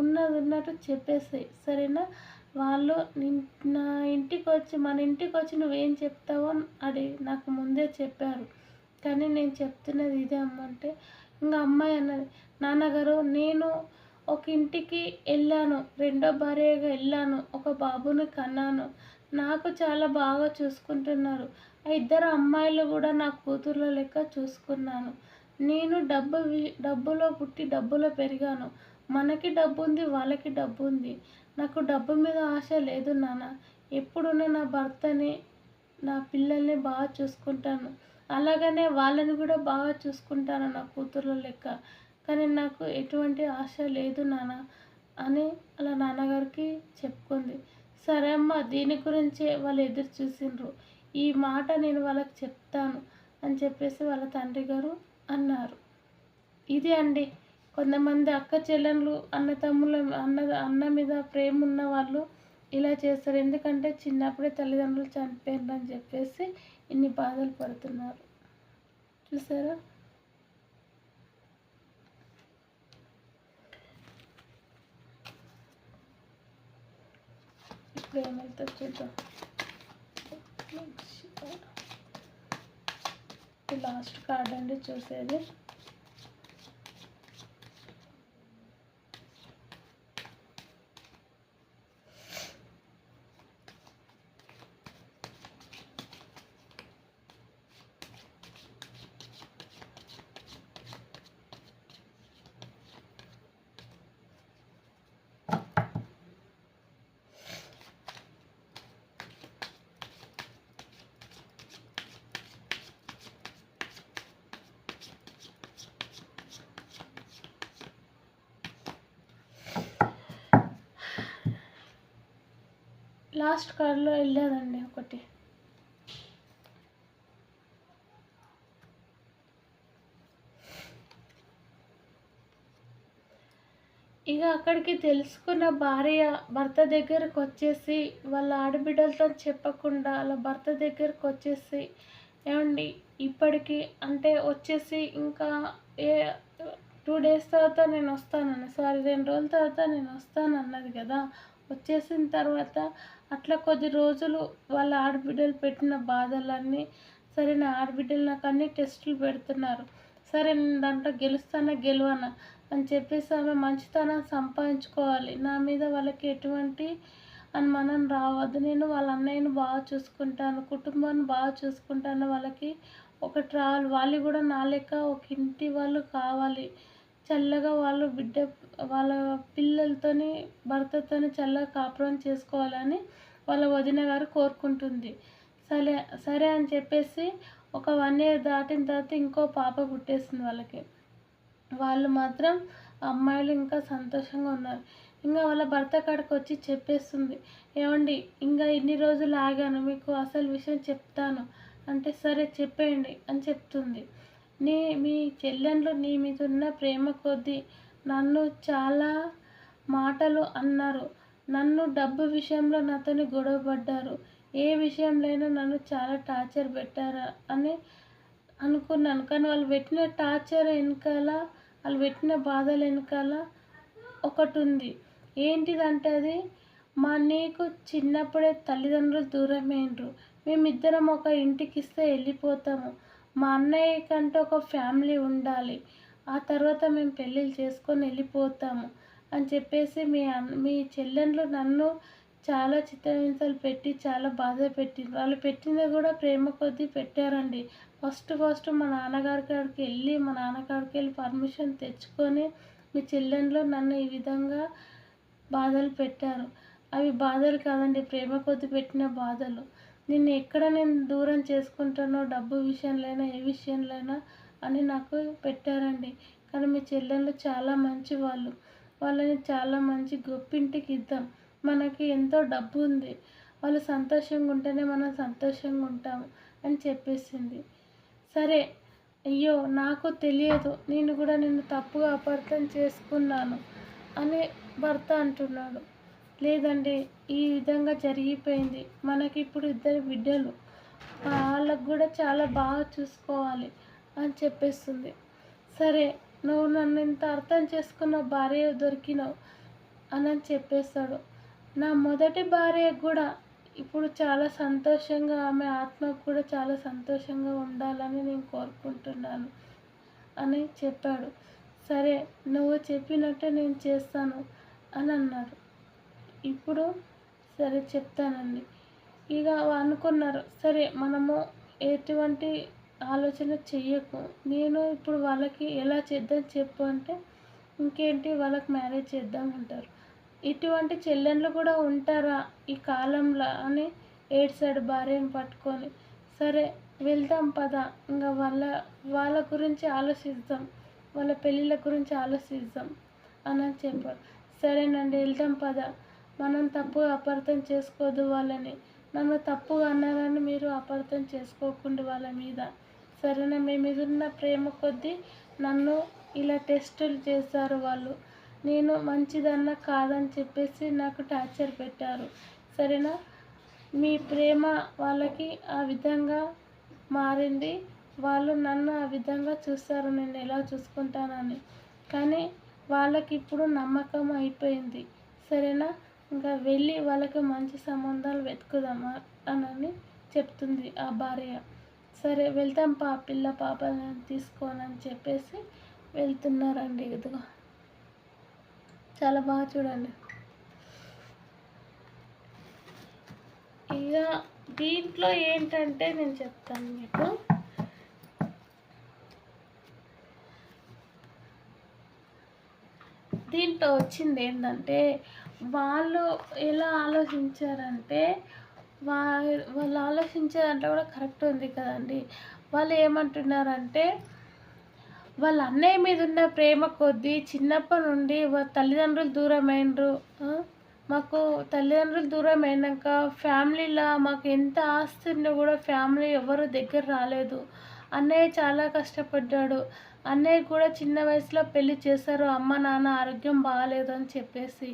ఉన్నట్టు చెప్పేసేయి, సరేనా? వాళ్ళు నా ఇంటికి వచ్చి మన ఇంటికి వచ్చి నువ్వేం చెప్తావో అది నాకు ముందే చెప్పారు, కానీ నేను చెప్తున్నది ఇదే అమ్మ అంటే, ఇంకా అమ్మాయి అన్నది, నాన్నగారు నేను ఒక ఇంటికి వెళ్ళాను, రెండో భార్యగా వెళ్ళాను, ఒక బాబుని కన్నాను, నాకు చాలా బాగా చూసుకుంటున్నారు. ఆ ఇద్దరు అమ్మాయిలు కూడా నా కూతుర్ల లెక్క చూసుకున్నాను. నేను డబ్బులో పుట్టి డబ్బులో పెరిగాను. మనకి డబ్బు ఉంది, వాళ్ళకి డబ్బు ఉంది. నాకు డబ్బు మీద ఆశ లేదు నాన్న. ఎప్పుడున్నా నా భర్తని, నా పిల్లల్ని బాగా చూసుకుంటాను. అలాగనే వాళ్ళని కూడా బాగా చూసుకుంటాను నా కూతుర్ల లెక్క. కానీ నాకు ఎటువంటి ఆశ లేదు నాన్న అని అలా నాన్నగారికి చెప్పుకుంది. సరే అమ్మ, దీని గురించే వాళ్ళు ఎదురు చూసిండ్రు. ఈ మాట నేను వాళ్ళకి చెప్తాను అని చెప్పేసి వాళ్ళ తండ్రి గారు అన్నారు. ఇది అండి, కొంతమంది అక్క చెల్లెళ్ళు, అన్న మీద ప్రేమ ఉన్న వాళ్ళు ఇలా చేస్తారు. ఎందుకంటే చిన్నప్పుడే తల్లిదండ్రులు చనిపోయిందని చెప్పేసి ఇన్ని బాధలు పడుతున్నారు. చూసారా? ఇప్పుడు ఏమైతే చూద్దాం. లాస్ట్ కార్డ్ అండి చూసేది. లాస్ట్ కార్డ్లో వెళ్ళేదండి ఒకటి. ఇక అక్కడికి తెలుసుకున్న భార్య భర్త దగ్గరకు వచ్చేసి, వాళ్ళ ఆడబిడ్డలతో చెప్పకుండా వాళ్ళ భర్త దగ్గరకు వచ్చేసి, ఏమండి ఇప్పటికి అంటే వచ్చేసి ఇంకా 2 days తర్వాత నేను వస్తానన్న, 2 రోజుల తర్వాత నేను వస్తానన్నది కదా. వచ్చేసిన తర్వాత అట్లా కొద్ది రోజులు వాళ్ళ ఆడబిడ్డలు పెట్టిన బాధలన్నీ, సరే నా ఆడబిడ్డలు నాకు అన్ని టెస్టులు పెడుతున్నారు, సరే నేను దాంట్లో గెలుస్తానా గెలవనా అని చెప్పేసి ఆమె మంచితనం సంపాదించుకోవాలి, నా మీద వాళ్ళకి ఎటువంటి అనుమానం రావద్దు, నేను వాళ్ళ అన్నయ్యను బాగా చూసుకుంటాను, కుటుంబాన్ని బాగా చూసుకుంటాను, వాళ్ళకి ఒకటి రావాలి, వాళ్ళు కూడా నా లెక్క ఒక ఇంటి వాళ్ళు కావాలి, చల్లగా వాళ్ళు వాళ్ళ పిల్లలతోని భర్తతోని చల్లగా కాపురం చేసుకోవాలని వాళ్ళ వదిన గారు కోరుకుంటుంది. సరే అని చెప్పేసి ఒక 1 year దాటిన తర్వాత ఇంకో పాప పుట్టేసింది వాళ్ళకి. వాళ్ళు మాత్రం అమ్మాయిలు ఇంకా సంతోషంగా ఉన్నారు. ఇంకా వాళ్ళ భర్త కాడికి వచ్చి చెప్పేస్తుంది, ఏమండి ఇంకా ఇన్ని రోజులు ఆగాను, మీకు అసలు విషయం చెప్తాను అంటే, సరే చెప్పేయండి అని చెప్తుంది. మీ చెల్లెళ్ళు నీ మీద ఉన్న ప్రేమ కొద్దీ నన్ను చాలా మాటలు అన్నారు, నన్ను డబ్బు విషయంలో నాతోని గొడవ పడ్డారు, ఏ విషయంలోనైనా నన్ను చాలా టార్చర్ పెట్టారా అని అనుకున్నాను. కానీ వాళ్ళు పెట్టిన టార్చర్ వెనకాల, వాళ్ళు పెట్టిన బాధల వెనకాల ఒకటి ఉంది. ఏంటిదంటే అది, నీకు చిన్నప్పుడే తల్లిదండ్రులు దూరమైనరు, మేమిద్దరం ఒక ఇంటికి ఇస్తే వెళ్ళిపోతాము, మా అన్నయ్య కంటే ఒక ఫ్యామిలీ ఉండాలి, ఆ తర్వాత మేము పెళ్ళిళ్ళు చేసుకొని వెళ్ళిపోతాము అని చెప్పేసి మీ చెల్లెళ్ళు నన్ను చాలా చిత్రహింసలు పెట్టి చాలా బాధ పెట్టిండ్రు. వాళ్ళు పెట్టింది కూడా ప్రేమ కొద్దీ పెట్టారండి. ఫస్ట్ మా నాన్నగారి కాడికి వెళ్ళి, మా నాన్నగారికి వెళ్ళి పర్మిషన్ తెచ్చుకొని మీ చెల్లెళ్ళు నన్ను ఈ విధంగా బాధలు పెట్టారు. అవి బాధలు కాదండి, ప్రేమ కొద్దీ పెట్టిన బాధలు. నేను దూరం చేసుకుంటానో డబ్బు విషయంలోనైనా ఏ విషయంలోనైనా అని నాకు పెట్టారండి. కానీ మీ చెల్లెళ్ళు చాలా మంచి వాళ్ళు, వాళ్ళని చాలా మంచి గొప్పింటికి ఇద్దాం, మనకి ఎంతో డబ్బు ఉంది, వాళ్ళు సంతోషంగా ఉంటేనే మనం సంతోషంగా ఉంటాము అని చెప్పేసింది. సరే, అయ్యో నాకు తెలియదు, నేను కూడా నిన్ను తప్పుగా అపార్థం చేసుకున్నాను అని భర్త అంటున్నాడు. లేదండి, ఈ విధంగా జరిగిపోయింది, మనకి ఇప్పుడు 2 బిడ్డలు, వాళ్ళకు కూడా చాలా బాగా చూసుకోవాలి అని చెప్పేస్తుంది. సరే నువ్వు నన్ను ఇంత అర్థం చేసుకున్న భార్య దొరికినావు అని చెప్పేస్తాడు. నా మొదటి భార్యకు కూడా ఇప్పుడు చాలా సంతోషంగా, ఆమె ఆత్మకు కూడా చాలా సంతోషంగా ఉండాలని నేను కోరుకుంటున్నాను అని చెప్పాడు. సరే నువ్వు చెప్పినట్టే నేను చేస్తాను అని అన్నాడు. ఇప్పుడు సరే చెప్తానండి. ఇక అనుకున్నారు, సరే మనము ఎటువంటి ఆలోచన చెయ్యకు, నేను ఇప్పుడు వాళ్ళకి ఎలా చేద్దాం చెప్పు అంటే, ఇంకేంటి వాళ్ళకి మ్యారేజ్ చేద్దాం అంటారు. ఇటువంటి చెల్లెళ్ళు కూడా ఉంటారా ఈ కాలంలో అని ఏడ్చాడు భార్యను పట్టుకొని. సరే వెళ్దాం పద, ఇంకా వాళ్ళ గురించి ఆలోచిద్దాం, వాళ్ళ పెళ్ళిళ్ళ గురించి ఆలోచిద్దాం అని చెప్పాడు. సరేనండి వెళ్దాం పద, మనం తప్పుగా అపార్థం చేసుకోవద్దు వాళ్ళని, నన్ను తప్పుగా అన్నారని మీరు అపార్థం చేసుకోకుండా వాళ్ళ మీద, సరేనా? మీ మీద ఉన్న ప్రేమ కొద్దీ నన్ను ఇలా టెస్టులు చేశారు వాళ్ళు, నేను మంచిదన్నా కాదని చెప్పేసి నాకు టార్చర్ పెట్టారు, సరేనా? మీ ప్రేమ వాళ్ళకి ఆ విధంగా మారింది, వాళ్ళు నన్ను ఆ విధంగా చూస్తారు, నేను ఎలా చూసుకుంటానని, కానీ వాళ్ళకి ఇప్పుడు నమ్మకం అయిపోయింది, సరేనా? ఇంకా వెళ్ళి వాళ్ళకి మంచి సంబంధాలు వెతుకుదామా అని చెప్తుంది ఆ భార్య. సరే వెళ్తాం పిల్ల పాపని తీసుకోనని చెప్పేసి వెళ్తున్నారండి. ఇదిగో చాలా బాగా చూడండి. ఇక దీంట్లో ఏంటంటే నేను చెప్తాను మీకు, దీంట్లో వచ్చింది ఏంటంటే, వాళ్ళు ఎలా ఆలోచించారంటే, వాళ్ళు ఆలోచించే దాంట్లో కూడా కరెక్ట్ ఉంది కదండి. వాళ్ళు ఏమంటున్నారంటే, వాళ్ళ అన్నయ్య మీద ఉన్న ప్రేమ కొద్దీ చిన్నప్పటి నుండి తల్లిదండ్రులు దూరమైనరు, మాకు తల్లిదండ్రులు దూరం అయినాక ఫ్యామిలీలో మాకు ఎంత ఆస్తి ఉన్నా కూడా ఫ్యామిలీ ఎవరు దగ్గర రాలేదు. అన్నయ్య చాలా కష్టపడ్డాడు, అన్నయ్య కూడా చిన్న వయసులో పెళ్లి చేశారు, అమ్మ నాన్న ఆరోగ్యం బాగాలేదు అని చెప్పేసి.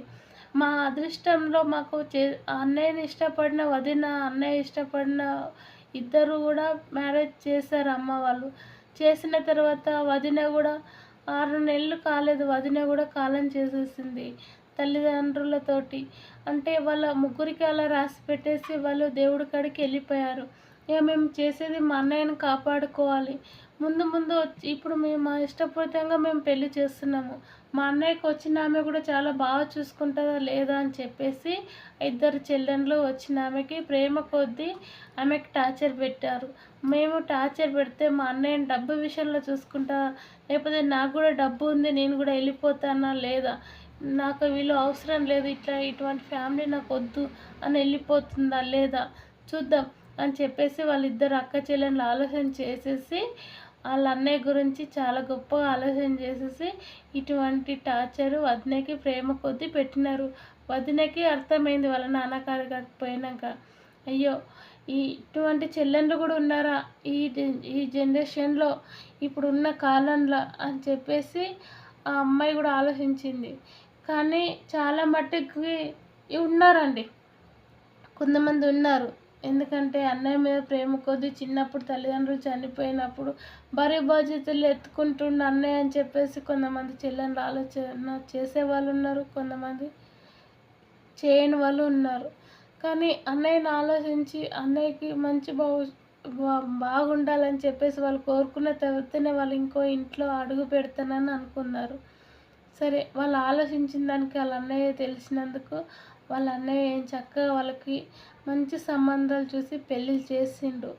మా అదృష్టంలో మాకు అన్నయ్యని ఇష్టపడిన వదిన, అన్నయ్య ఇష్టపడిన ఇద్దరు కూడా మ్యారేజ్ చేశారు అమ్మ వాళ్ళు. చేసిన తర్వాత వదిన కూడా 6 నెలలు కాలేదు, వదిన కూడా కాలం చేసేసింది తల్లిదండ్రులతోటి. అంటే వాళ్ళ ముగ్గురికి అలా రాసి పెట్టేసి వాళ్ళు దేవుడి కాడికి వెళ్ళిపోయారు. ఇక మేము చేసేది మా అన్నయ్యని కాపాడుకోవాలి, ముందు ముందు ఇప్పుడు మేము మా ఇష్టపూరితంగా మేము పెళ్లి చేస్తున్నాము, మా అన్నయ్యకి వచ్చిన ఆమె కూడా చాలా బాగా చూసుకుంటుందా లేదా అని చెప్పేసి ఇద్దరు చెల్లెళ్ళు వచ్చిన ఆమెకి ప్రేమ కొద్దీ ఆమెకి టార్చర్ పెట్టారు. మేము టార్చర్ పెడితే మా అన్నయ్యని డబ్బు విషయంలో చూసుకుంటా, లేకపోతే నాకు కూడా డబ్బు ఉంది నేను కూడా వెళ్ళిపోతానా లేదా, నాకు వీళ్ళు అవసరం లేదు, ఇటువంటి ఫ్యామిలీ నాకు వద్దు అని వెళ్ళిపోతుందా లేదా చూద్దాం అని చెప్పేసి వాళ్ళిద్దరు అక్క చెల్లెళ్ళు ఆలోచన చేసేసి వాళ్ళ అన్నయ్య గురించి చాలా గొప్పగా ఆలోచన చేసేసి ఇటువంటి టార్చరు వదినకి ప్రేమ కొద్దీ పెట్టినారు. వదినకి అర్థమైంది వాళ్ళ నాన్నగారు పోయినాక, అయ్యో ఇటువంటి చెల్లెళ్ళు కూడా ఉన్నారా ఈ జనరేషన్లో, ఇప్పుడున్న కాలంలో అని చెప్పేసి ఆ అమ్మాయి కూడా ఆలోచించింది. కానీ చాలా మట్టుకి ఉన్నారండి, కొంతమంది ఉన్నారు. ఎందుకంటే అన్నయ్య మీద ప్రేమ కొద్దీ చిన్నప్పుడు తల్లిదండ్రులు చనిపోయినప్పుడు బరువు బాధ్యతలు ఎత్తుకుంటుండ అన్నయ్య అని చెప్పేసి కొంతమంది చెల్లెళ్ళు ఆలోచన చేసేవాళ్ళు ఉన్నారు, కొంతమంది చేయని వాళ్ళు ఉన్నారు. కానీ అన్నయ్యని ఆలోచించి అన్నయ్యకి మంచి బాగుండాలని చెప్పేసి వాళ్ళు కోరుకున్న తర్వాతనే వాళ్ళు ఇంకో ఇంట్లో అడుగు పెడతానని అనుకున్నారు. సరే వాళ్ళు ఆలోచించిన దానికి వాళ్ళ అన్నయ్య తెలిసినందుకు వాళ్ళ అన్నయ్య ఏం చక్కగా వాళ్ళకి మంచి సంబంధాలు చూసి పెళ్ళిళ్ళు చేసిండు.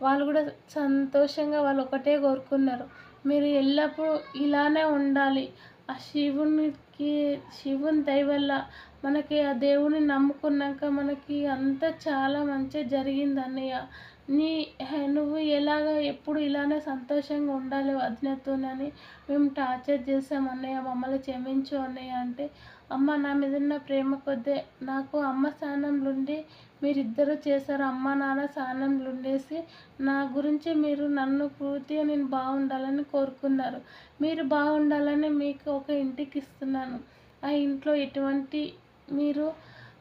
వాళ్ళు కూడా సంతోషంగా వాళ్ళు ఒకటే కోరుకున్నారు, మీరు ఎల్లప్పుడూ ఇలానే ఉండాలి, ఆ శివుని దయ వల్ల మనకి ఆ దేవుని నమ్ముకున్నాక మనకి అంతా చాలా మంచిగా జరిగింది అన్నయ్య, నువ్వు ఎప్పుడు ఇలానే సంతోషంగా ఉండాలి వదినతోనని మేము టార్చర్ చేసాం అన్నయ్య, మమ్మల్ని క్షమించు అన్నయ్య అంటే, అమ్మ నా మీద ఉన్న ప్రేమ కొద్దే నాకు అమ్మ స్థానంలో ఉండి మీరిద్దరూ చేశారు, అమ్మ నాన్న స్థానంలో ఉండేసి నా గురించి మీరు నన్ను పూర్తిగా నేను బాగుండాలని కోరుకున్నారు, మీరు బాగుండాలని మీకు ఒక ఇంటికి ఇస్తున్నాను, ఆ ఇంట్లో ఎటువంటి మీరు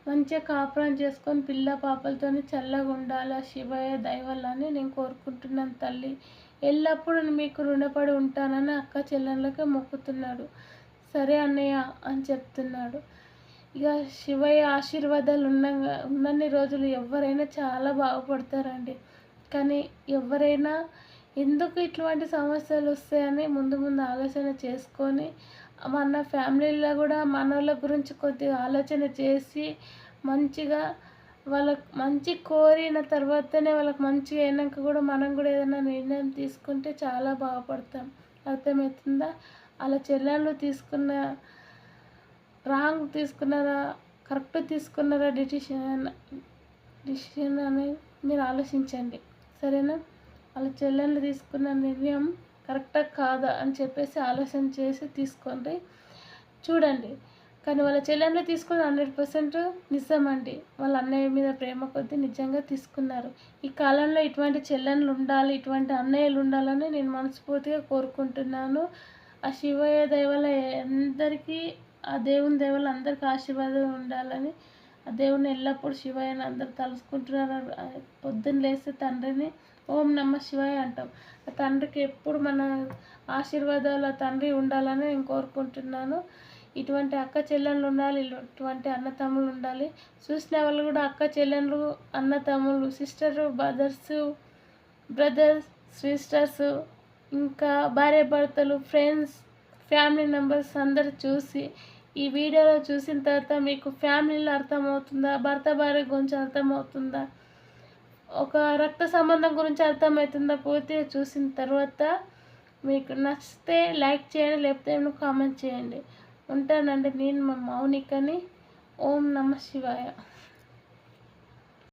మంచిగా కాపురం చేసుకొని పిల్ల పాపలతో చల్లగా ఉండాలి, శివయ్య దయ వల్ల అని నేను కోరుకుంటున్నాను తల్లి, ఎల్లప్పుడూ మీకు రుణపడి ఉంటానని అక్క చెల్లెళ్ళకి మొక్కుతున్నాడు. సరే అన్నయ్య అని చెప్తున్నాడు. ఇక శివయ్య ఆశీర్వాదాలు ఉన్నన్ని రోజులు ఎవరైనా చాలా బాగుపడతారండి. కానీ ఎవరైనా ఎందుకు ఇటువంటి సమస్యలు వస్తాయని ముందు ముందు ఆలోచన చేసుకొని మన ఫ్యామిలీలో కూడా మనోళ్ళ గురించి కొద్దిగా ఆలోచన చేసి మంచిగా వాళ్ళకి మంచి కోరిన తర్వాతనే వాళ్ళకి మంచిగా అయినాక కూడా మనం కూడా ఏదైనా నిర్ణయం తీసుకుంటే చాలా బాగుపడతాం. అర్థమవుతుందా? అలా చెల్లెళ్ళు తీసుకున్న రాంగ్ తీసుకున్నారా కరెక్ట్ తీసుకున్నారా డిసిషన్ అని మీరు ఆలోచించండి. సరేనా? వాళ్ళ చెల్లెళ్ళు తీసుకున్న నిర్ణయం కరెక్టా కాదా అని చెప్పేసి ఆలోచన చేసి తీసుకోండి, చూడండి. కానీ వాళ్ళ చెల్లెళ్ళు తీసుకుని 100% నిజమండి. వాళ్ళ అన్నయ్య మీద ప్రేమ కొద్దీ నిజంగా తీసుకున్నారు. ఈ కాలంలో ఇటువంటి చెల్లెళ్ళు ఉండాలి, ఇటువంటి అన్నయ్యలు ఉండాలని నేను మనస్ఫూర్తిగా కోరుకుంటున్నాను. ఆ శివయ్య దయ వల్ల అందరికీ, ఆ దేవుని దయ వల్ల అందరికీ ఆశీర్వాదం ఉండాలని ఆ దేవుని ఎల్లప్పుడూ శివయ్యని అందరూ తలుసుకుంటున్నారు. పొద్దున్న లేస్తే తండ్రిని ఓం నమ శివాయ అంటాం. ఆ తండ్రికి ఎప్పుడు మన ఆశీర్వాదాలు ఆ తండ్రి ఉండాలని నేను కోరుకుంటున్నాను. ఇటువంటి అక్క చెల్లెళ్ళు ఉండాలి, ఇటువంటి అన్న తమ్ముళ్ళు ఉండాలి. చూసిన వాళ్ళు కూడా అక్క చెల్లెళ్ళు, అన్న తమ్ముళ్ళు, బ్రదర్స్ సిస్టర్స్, ఇంకా భార్య భర్తలు, ఫ్రెండ్స్, ఫ్యామిలీ మెంబర్స్ అందరూ చూసి ఈ వీడియోలో చూసిన తర్వాత మీకు ఫ్యామిలీలో అర్థమవుతుందా, భర్త భార్య గురించి అర్థమవుతుందా, ఒక రక్త సంబంధం గురించి అర్థమవుతుందా, పూర్తిగా చూసిన తర్వాత మీకు నచ్చితే లైక్ చేయండి, లేకపోతే కామెంట్ చేయండి. ఉంటానండి. నేను మా మౌనికని. ఓం నమ శివాయ.